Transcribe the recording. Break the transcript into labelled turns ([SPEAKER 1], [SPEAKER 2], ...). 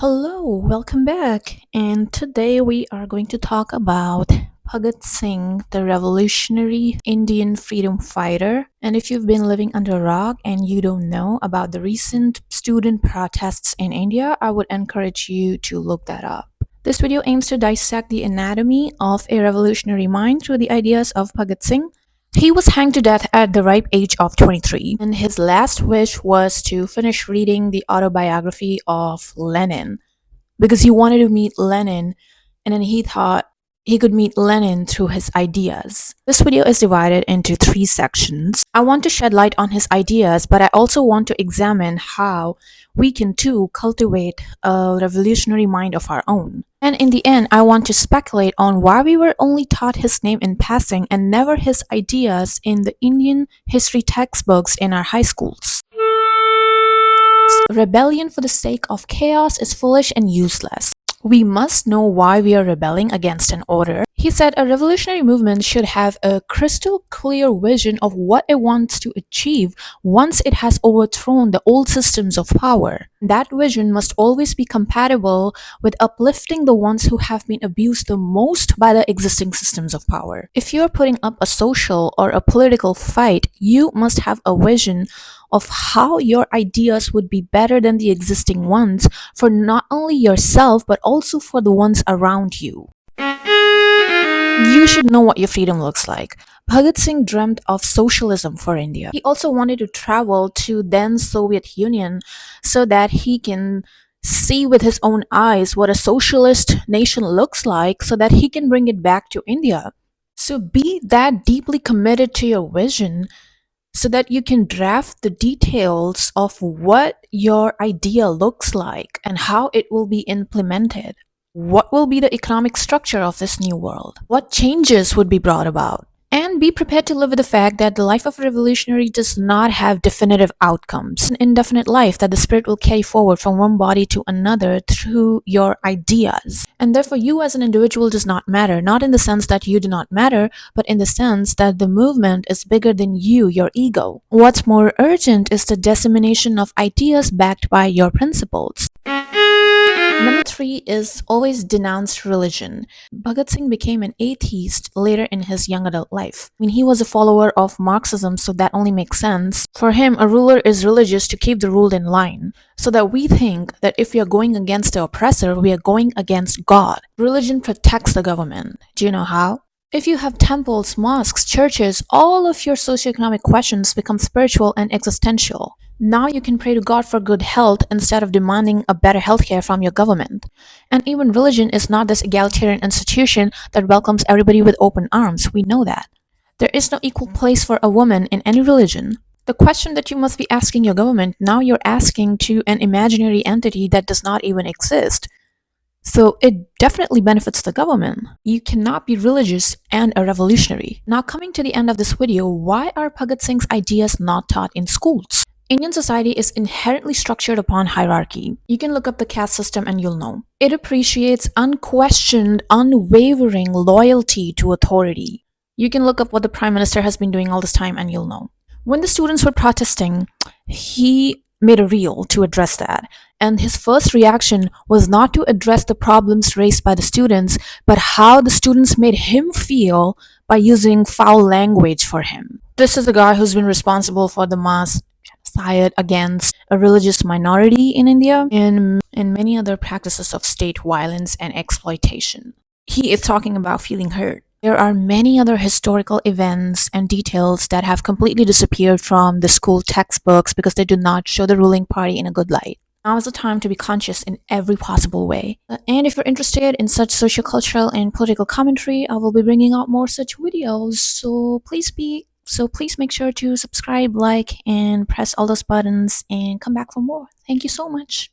[SPEAKER 1] Hello, welcome back. And today we are going to talk about Bhagat Singh, the revolutionary Indian freedom fighter. And if you've been living under a rock and you don't know about the recent student protests in India, I would encourage you to look that up. This video aims to dissect the anatomy of a revolutionary mind through the ideas of Bhagat Singh. He was hanged to death at the ripe age of 23, and his last wish was to finish reading the autobiography of Lenin because he wanted to meet Lenin, and then he thought he could meet Lenin through his ideas. This video is divided into three sections. I want to shed light on his ideas, but I also want to examine how we can too cultivate a revolutionary mind of our own. And in the end, I want to speculate on why we were only taught his name in passing and never his ideas in the Indian history textbooks in our high schools. Rebellion for the sake of chaos is foolish and useless. We must know why we are rebelling against an order. He said a revolutionary movement should have a crystal clear vision of what it wants to achieve once it has overthrown the old systems of power. That vision must always be compatible with uplifting the ones who have been abused the most by the existing systems of power. If you're putting up a social or a political fight, you must have a vision of how your ideas would be better than the existing ones for not only yourself but also for the ones around you. You should know what your freedom looks like. Bhagat Singh dreamt of socialism for India. He also wanted to travel to then Soviet Union so that he can see with his own eyes what a socialist nation looks like so that he can bring it back to India. So be that deeply committed to your vision so that you can draft the details of what your idea looks like and how it will be implemented. What will be the economic structure of this new world? What changes would be brought about? And be prepared to live with the fact that the life of a revolutionary does not have definitive outcomes. An indefinite life that the spirit will carry forward from one body to another through your ideas. And therefore, you as an individual does not matter, not in the sense that you do not matter, but in the sense that the movement is bigger than you, your ego. What's more urgent is the dissemination of ideas backed by your principles. Number 3 is always denounce religion. Bhagat Singh became an atheist later in his young adult life. He was a follower of Marxism, so that only makes sense. For him, a ruler is religious to keep the ruled in line, so that we think that if we are going against the oppressor, we are going against God. Religion protects the government. Do you know how? If you have temples, mosques, churches, all of your socioeconomic questions become spiritual and existential. Now you can pray to God for good health instead of demanding a better healthcare from your government. And even religion is not this egalitarian institution that welcomes everybody with open arms. We know that. There is no equal place for a woman in any religion. The question that you must be asking your government, now you're asking to an imaginary entity that does not even exist. So it definitely benefits the government. You cannot be religious and a revolutionary. Now coming to the end of this video, why are Bhagat Singh's ideas not taught in schools? Indian society is inherently structured upon hierarchy. You can look up the caste system and you'll know. It appreciates unquestioned, unwavering loyalty to authority. You can look up what the Prime Minister has been doing all this time and you'll know. When the students were protesting, he made a reel to address that. And his first reaction was not to address the problems raised by the students, but how the students made him feel by using foul language for him. This is a guy who's been responsible for the mass genocide against a religious minority in India and many other practices of state violence and exploitation. He is talking about feeling hurt. There are many other historical events and details that have completely disappeared from the school textbooks because they do not show the ruling party in a good light. Now is the time to be conscious in every possible way. And if you're interested in such sociocultural and political commentary, I will be bringing out more such videos. So please make sure to subscribe, like, and press all those buttons and come back for more. Thank you so much.